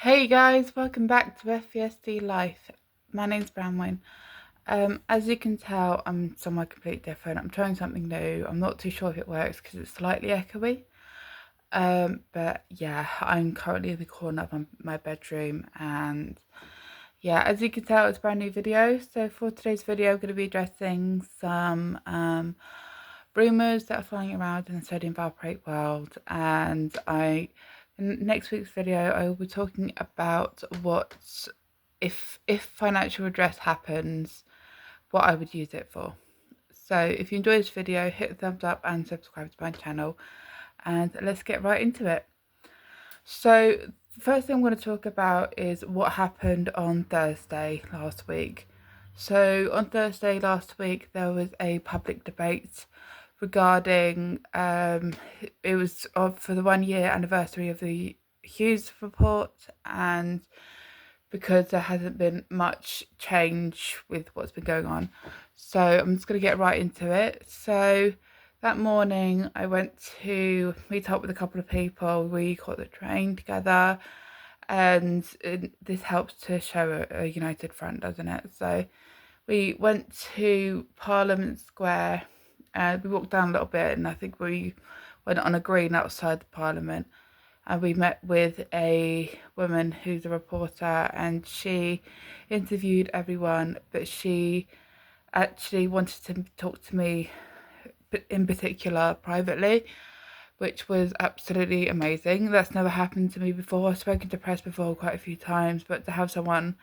Hey guys, welcome back to FVSD Life. My name's Branwyn. As you can tell, I'm somewhere completely different. I'm trying something new. I'm not too sure if it works because it's slightly echoey. But yeah, I'm currently in the corner of my bedroom, and yeah, as you can tell, it's a brand new video. So for today's video, I'm going to be addressing some rumours that are flying around in the sodium valproate world, and in next week's video I will be talking about what if financial redress happens, what I would use it for. So if you enjoyed this video, hit the thumbs up and subscribe to my channel, and let's get right into it. So the first thing I'm going to talk about is what happened on Thursday last week. So on Thursday last week there was a public debate regarding it was for the 1 year anniversary of the Hughes report, and because there hasn't been much change with what's been going on, so I'm just going to get right into it. So that morning I went to meet up with a couple of people. We caught the train together, and this helps to show a united front, doesn't it? So we went to Parliament Square, and we walked down a little bit, and I think we went on a green outside the Parliament, and we met with a woman who's a reporter, and she interviewed everyone, but she actually wanted to talk to me in particular privately, which was absolutely amazing. That's never happened to me before. I've spoken to press before quite a few times, but to have someone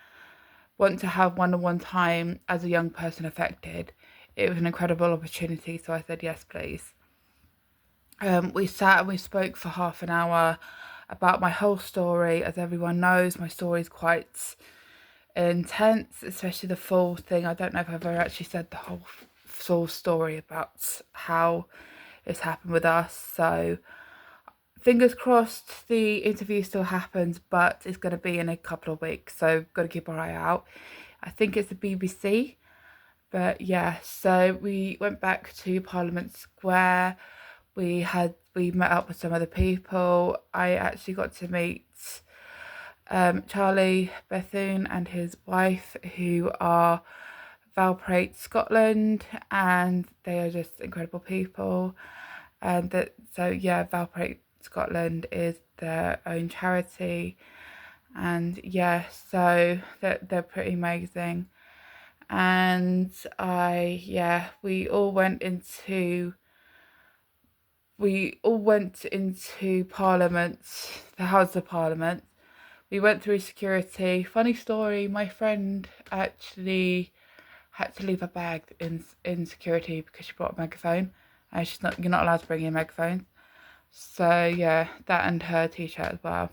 want to have one-on-one time as a young person affected, it was an incredible opportunity, so I said yes please. We sat and we spoke for half an hour about my whole story. As everyone knows, my story is quite intense, especially the full thing. I don't know if I've ever actually said the whole full story about how it's happened with us, so fingers crossed the interview still happens, but it's going to be in a couple of weeks, so got to keep our eye out. I think it's the BBC, but yeah, so we went back to Parliament Square. We met up with some other people. I actually got to meet Charlie Bethune and his wife, who are Valproate Scotland, and they are just incredible people. And Valproate Scotland is their own charity, and yeah, so they're pretty amazing. And we all went into Parliament, the House of Parliament. We went through security. Funny story, my friend actually had to leave her bag in security because she brought a megaphone, and you're not allowed to bring in megaphones. So yeah, that and her t-shirt as well,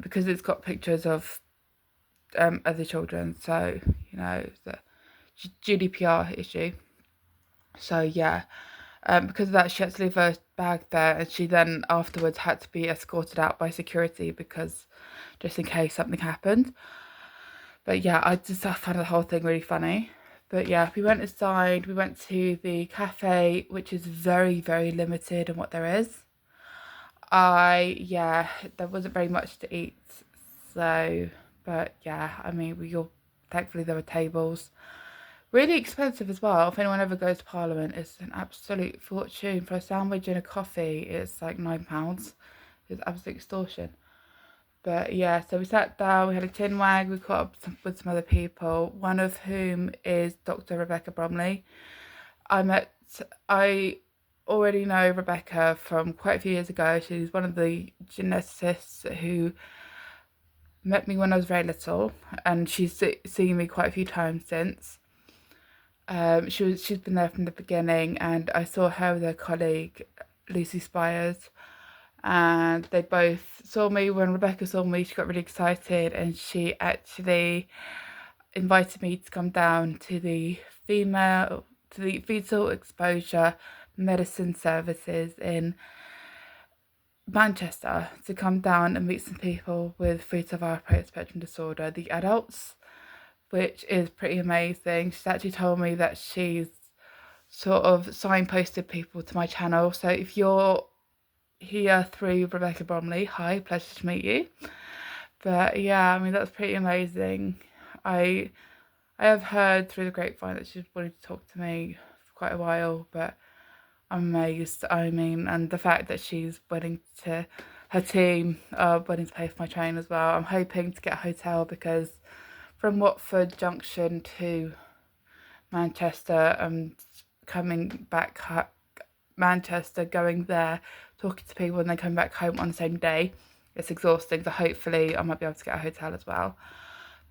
because it's got pictures of other children, so you know, the GDPR issue. So yeah, because of that, she had to leave her bag there, and she then afterwards had to be escorted out by security because just in case something happened. But yeah, I found the whole thing really funny. But yeah, we went inside. We went to the cafe, which is very, very limited in what there is. There wasn't very much to eat. So, but yeah, I mean, thankfully there were tables. Really expensive as well. If anyone ever goes to Parliament, it's an absolute fortune. For a sandwich and a coffee, it's like £9. It's absolute extortion. But yeah, so we sat down, we had a chin wag, we caught up with some other people, one of whom is Dr. Rebecca Bromley. I already know Rebecca from quite a few years ago. She's one of the geneticists who met me when I was very little, and she's seen me quite a few times since. She's been there from the beginning, and I saw her with her colleague Lucy Spires, and they both saw me. When Rebecca saw me, she got really excited, and she actually invited me to come down to the fetal exposure medicine services in Manchester, to come down and meet some people with fetal Valproate spectrum disorder, the adults, which is pretty amazing. She's actually told me that she's sort of signposted people to my channel, so if you're here through Rebecca Bromley. Hi, pleasure to meet you. But yeah, I mean, that's pretty amazing. I I have heard through the grapevine that she's wanted to talk to me for quite a while, but I'm amazed. I mean, and the fact that she's willing to, her team are willing to pay for my train as well. I'm hoping to get a hotel because from Watford Junction to Manchester, coming back Manchester, going there, talking to people, and then coming back home on the same day. It's exhausting, so hopefully I might be able to get a hotel as well.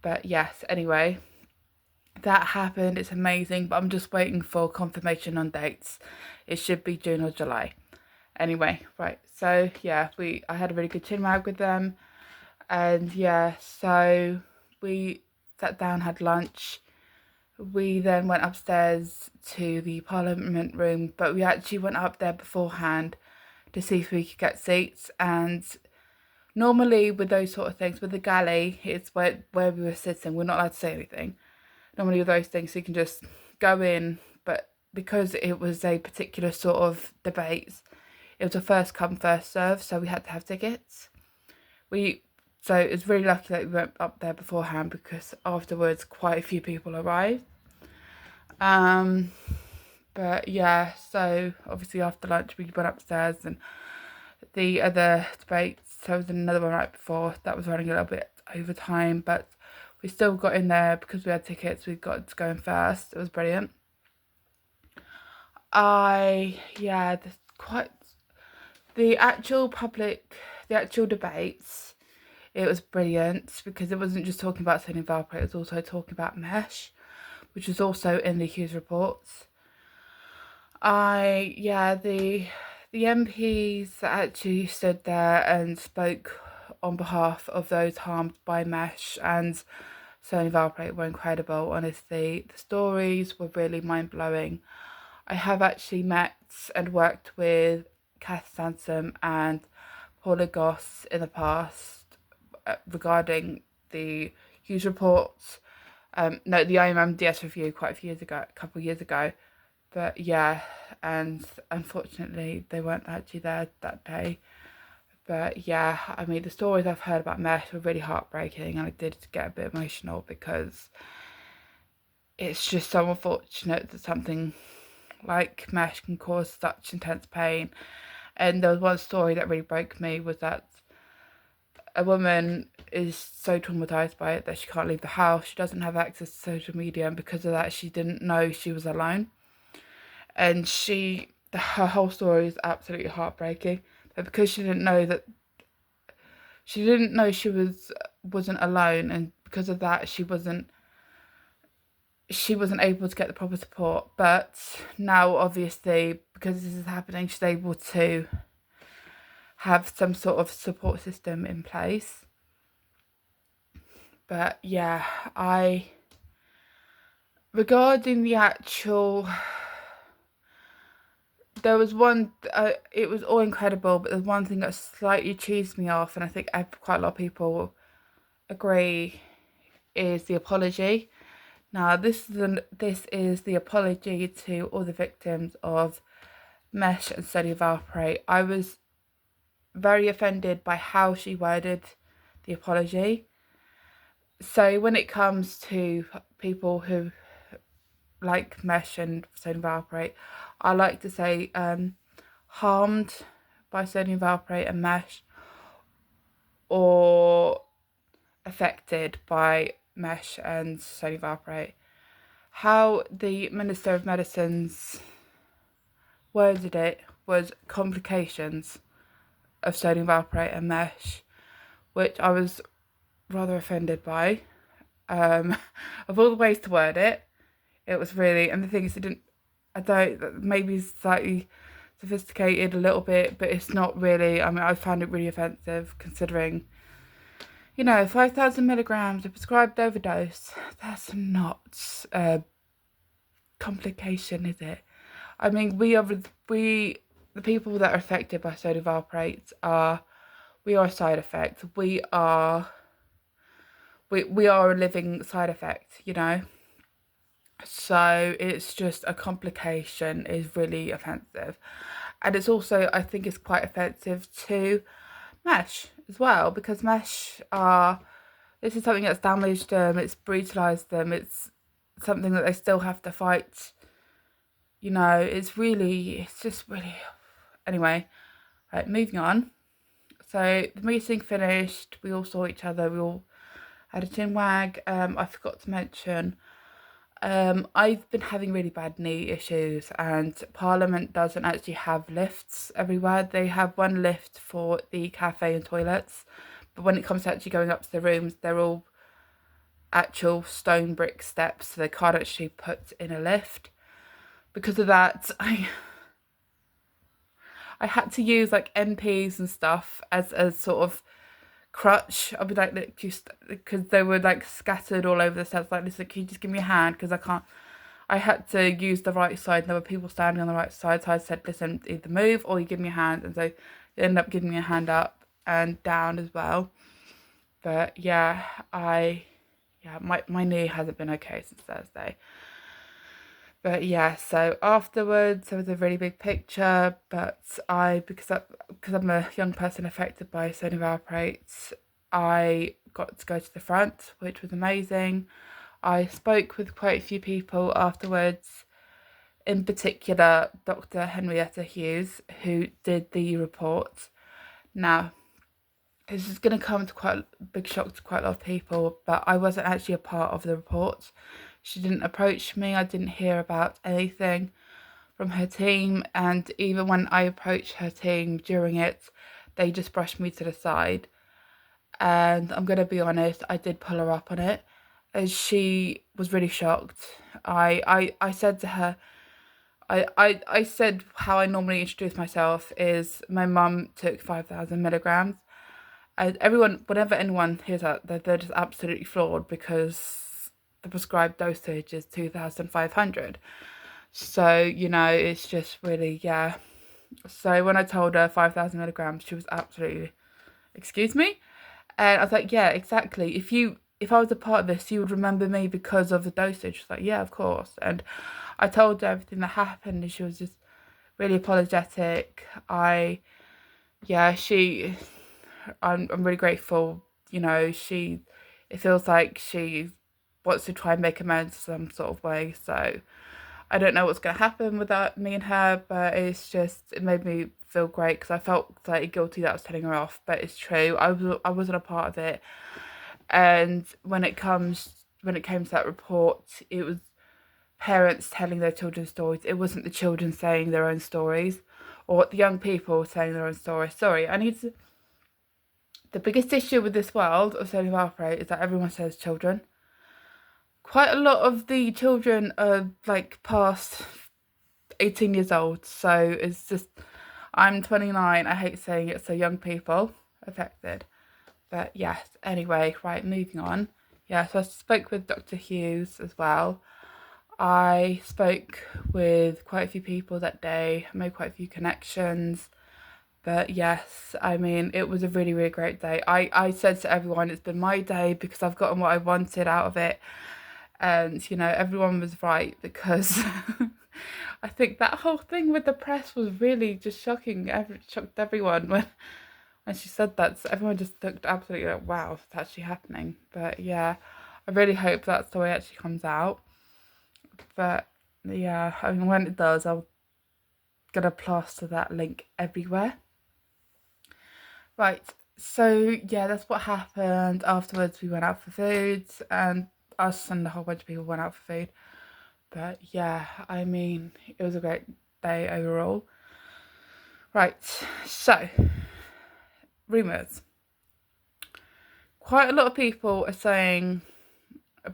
But yes, anyway, that happened. It's amazing, but I'm just waiting for confirmation on dates. It should be June or July. Anyway, right, so yeah, I had a really good chin wag with them, and yeah, so we sat down, had lunch. We then went upstairs to the Parliament room, but we actually went up there beforehand to see if we could get seats. And normally with those sort of things, with the galley, it's where we were sitting, we're not allowed to say anything. Normally with those things, you can just go in, but because it was a particular sort of debate, it was a first come, first serve, so we had to have tickets. So it was really lucky that we went up there beforehand because afterwards quite a few people arrived. But yeah, so obviously after lunch we went upstairs, and the other debates, there was another one right before that was running a little bit over time, but we still got in there because we had tickets. We got to go in first. It was brilliant. The actual debates, it was brilliant because it wasn't just talking about sodium valproate, it was also talking about mesh, which was also in the Hughes reports. The MPs that actually stood there and spoke on behalf of those harmed by mesh and sodium valproate were incredible. Honestly, the stories were really mind-blowing. I have actually met and worked with Kath Sansom and Paula Goss in the past regarding the Hughes reports. The IMMDS review quite a couple of years ago. But yeah, and unfortunately they weren't actually there that day. But yeah, I mean, the stories I've heard about mesh were really heartbreaking, and I did get a bit emotional because it's just so unfortunate that something like mesh can cause such intense pain. And there was one story that really broke me, was that a woman is so traumatized by it that she can't leave the house. She doesn't have access to social media, and because of that she didn't know she was alone. And her whole story is absolutely heartbreaking. But because she didn't know she wasn't alone, and because of that she wasn't able to get the proper support. But now obviously, because this is happening, she's able to have some sort of support system in place. But yeah, regarding the actual, there was one, it was all incredible, but there's one thing that slightly cheesed me off, and I think quite a lot of people agree, is the apology. Now, this is the apology to all the victims of mesh and sodium valproate. I was very offended by how she worded the apology. So when it comes to people who like mesh and sodium valproate, I like to say harmed by sodium valproate and mesh, or affected by mesh and sodium valproate. How the Minister of Medicines worded it was complications of sodium valproate and mesh, which I was rather offended by. Of all the ways to word it, it was really, and the thing is, maybe slightly sophisticated a little bit, but it's not really. I mean, I found it really offensive considering, 5,000 milligrams of prescribed overdose. That's not a complication, is it? I mean, the people that are affected by sodium valproate we are a side effect. We are a living side effect, So it's just a complication is really offensive. And it's also, I think it's quite offensive to mesh as well, because mesh are, this is something that's damaged them, it's brutalised them, it's something that they still have to fight. You know, it's just really, anyway, right, moving on. So the meeting finished, we all saw each other, we all had a chin wag. I forgot to mention, I've been having really bad knee issues, and Parliament doesn't actually have lifts everywhere. They have one lift for the cafe and toilets, but when it comes to actually going up to the rooms, they're all actual stone brick steps, so they can't actually put in a lift. Because of that, I had to use like NPs and stuff as a sort of crutch. I'll be like, just because they were like scattered all over the steps. Like, listen, can you just give me a hand? Because I can't. I had to use the right side. There were people standing on the right side, so I said, listen, either move or you give me a hand. And so they ended up giving me a hand up and down as well. But yeah, my knee hasn't been okay since Thursday. But yeah, so afterwards there was a really big picture, but because I'm a young person affected by Sony Valproate, I got to go to the front, which was amazing. I spoke with quite a few people afterwards, in particular Dr. Henrietta Hughes, who did the report. Now, this is going to come to quite a big shock to quite a lot of people, but I wasn't actually a part of the report. She didn't approach me. I didn't hear about anything from her team, and even when I approached her team during it, they just brushed me to the side. And I'm going to be honest, I did pull her up on it, as she was really shocked. I said to her, I said how I normally introduce myself is my mum took 5,000 milligrams. And whenever anyone hears that, they're just absolutely floored, because the prescribed dosage is 2,500. So, you know, it's just really, yeah. So when I told her 5,000 milligrams, she was absolutely, excuse me? And I was like, yeah, exactly. If I was a part of this, you would remember me because of the dosage. She's like, yeah, of course. And I told her everything that happened, and she was just really apologetic. I'm really grateful. You know, it feels like she wants to try and make amends some sort of way. So I don't know what's going to happen with that, me and her, but it made me feel great, because I felt slightly guilty that I was telling her off, but it's true. I wasn't a part of it. And when it came to that report, it was parents telling their children's stories. It wasn't the children saying their own stories, or the young people saying their own stories. Sorry, the biggest issue with this world of Sony Valproate is that everyone says children. Quite a lot of the children are like past 18 years old, so it's just, I'm 29, I hate saying it, so young people affected. But yes, anyway, right, moving on. Yeah, so I spoke with Dr. Hughes as well. I spoke with quite a few people that day, made quite a few connections. But yes, I mean, it was a really, really great day. I said to everyone, it's been my day, because I've gotten what I wanted out of it. And, you know, everyone was right, because I think that whole thing with the press was really just shocked everyone when she said that. So everyone just looked absolutely like, wow, it's actually happening. But yeah, I really hope that story actually comes out. But yeah, I mean, when it does, I'm gonna plaster that link everywhere. Right, so yeah, that's what happened. Afterwards, we went out for food, and us and a whole bunch of people went out for food. But yeah, I mean, it was a great day overall. Right, so, rumours. Quite a lot of people are saying,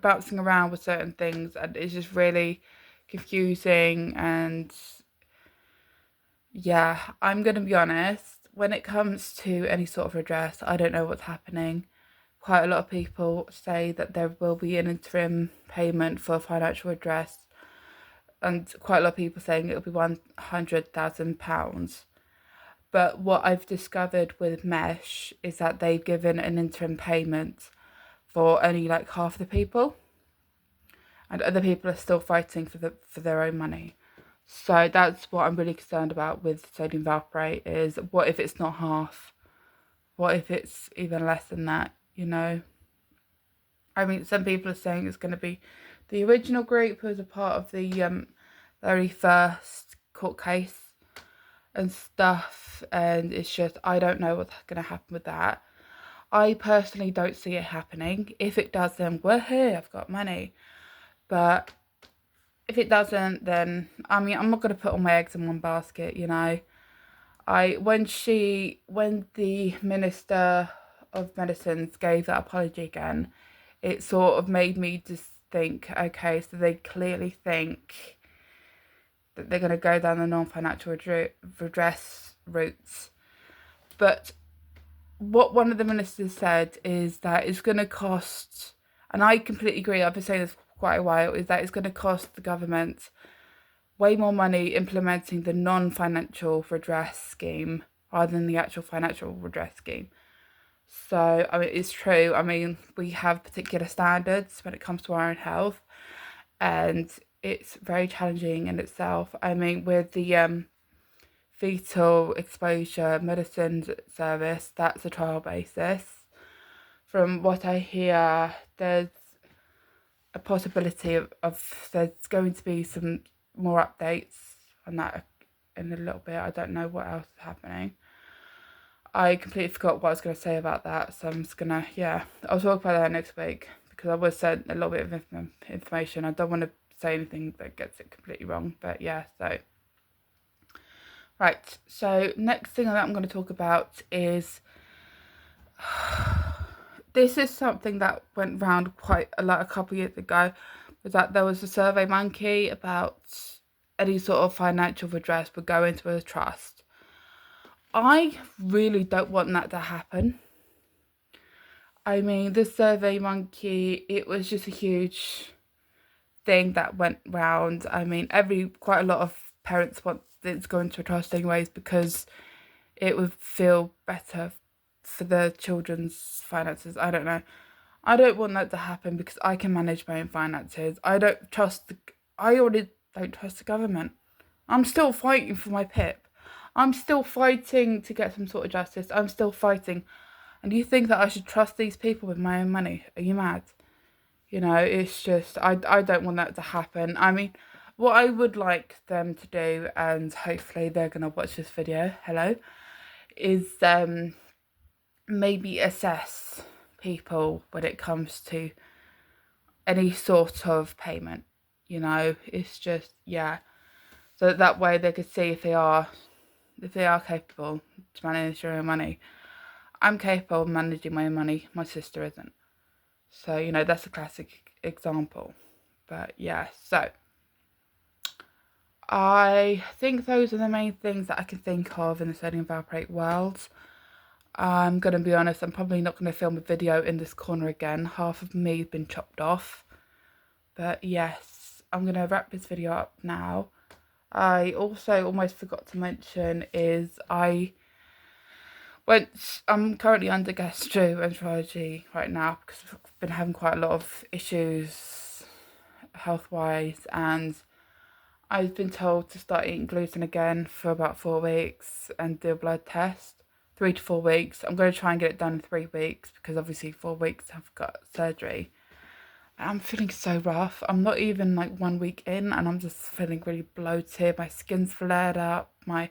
bouncing around with certain things, and it's just really confusing. And yeah, I'm going to be honest, when it comes to any sort of redress, I don't know what's happening. Quite a lot of people say that there will be an interim payment for financial redress, and quite a lot of people saying it'll be £100,000. But what I've discovered with Mesh is that they've given an interim payment for only like half the people, and other people are still fighting for their own money. So that's what I'm really concerned about with sodium valproate, is what if it's not half? What if it's even less than that, you know? I mean, some people are saying it's going to be the original group who was a part of the very first court case and stuff, and it's just, I don't know what's going to happen with that. I personally don't see it happening. If it does, then woohoo, I've got money. But if it doesn't, then, I mean, I'm not going to put all my eggs in one basket, you know. When the Minister of Medicines gave that apology again, it sort of made me just think, okay, so they clearly think that they're going to go down the non-financial redress routes. But what one of the ministers said is that it's going to cost, and I completely agree, I've been saying this for quite a while, is that it's going to cost the government way more money implementing the non-financial redress scheme rather than the actual financial redress scheme. So, I mean, it's true. I mean, we have particular standards when it comes to our own health, and it's very challenging in itself. I mean, with the fetal exposure medicines service, that's a trial basis. From what I hear, there's a possibility of there's going to be some more updates on that in a little bit. I don't know what else is happening. I completely forgot what I was going to say about that, so I'm just going to, yeah, I'll talk about that next week, because I was sent a little bit of information. I don't want to say anything that gets it completely wrong, but yeah, so. Right, so next thing that I'm going to talk about is, this is something that went round quite a lot a couple of years ago, was that there was a Survey Monkey about any sort of financial redress would go into a trust. I really don't want that to happen. I mean, the Survey Monkey, it was just a huge thing that went round. I mean, quite a lot of parents want it to go into a trust anyways, because it would feel better for the children's finances. I don't know. I don't want that to happen because I can manage my own finances. I already don't trust the government. I'm still fighting for my PIP. I'm still fighting to get some sort of justice. I'm still fighting. And you think that I should trust these people with my own money? Are you mad? You know, it's just, I don't want that to happen. I mean, what I would like them to do, and hopefully they're going to watch this video, hello, is maybe assess people when it comes to any sort of payment. You know, it's just, yeah. So that way they could see if they are capable to manage their own money. I'm capable of managing my own money. My sister isn't. So, you know, that's a classic example. But yeah, so I think those are the main things that I can think of in the sodium valproate world. I'm going to be honest, I'm probably not going to film a video in this corner again. Half of me has been chopped off. But yes, I'm going to wrap this video up now. I also almost forgot to mention is I'm currently under gastroenterology right now because I've been having quite a lot of issues health-wise, and I've been told to start eating gluten again for about 4 weeks and do a blood test. 3 to 4 weeks. I'm going to try and get it done in 3 weeks because obviously 4 weeks I've got surgery. I'm feeling so rough. I'm not even like 1 week in and I'm just feeling really bloated. My skin's flared up. I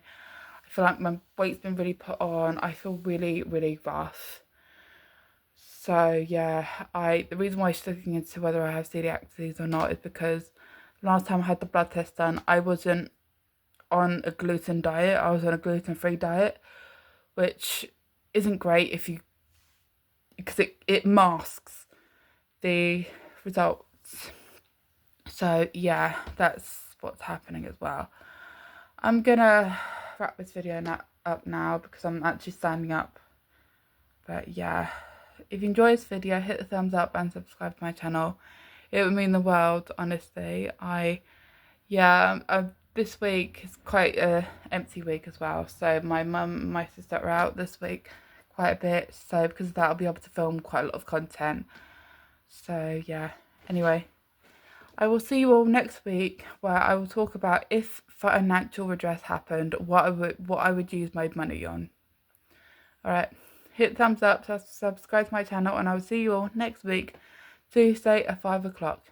feel like my weight's been really put on. I feel really, really rough. So yeah, the reason why I'm looking into whether I have celiac disease or not is because last time I had the blood test done, I wasn't on a gluten diet. I was on a gluten-free diet, which isn't great because it masks the results. So yeah, that's what's happening as well. I'm gonna wrap this video up now because I'm actually standing up. But yeah, if you enjoyed this video, hit the thumbs up and subscribe to my channel. It would mean the world, honestly. This week is quite a empty week as well. So my mum and my sister are out this week quite a bit. So because of that, I'll be able to film quite a lot of content. So yeah, anyway, I will see you all next week, where I will talk about if financial redress happened, what I would use my money on. Alright, hit thumbs up, subscribe to my channel, and I will see you all next week, Tuesday at 5 o'clock.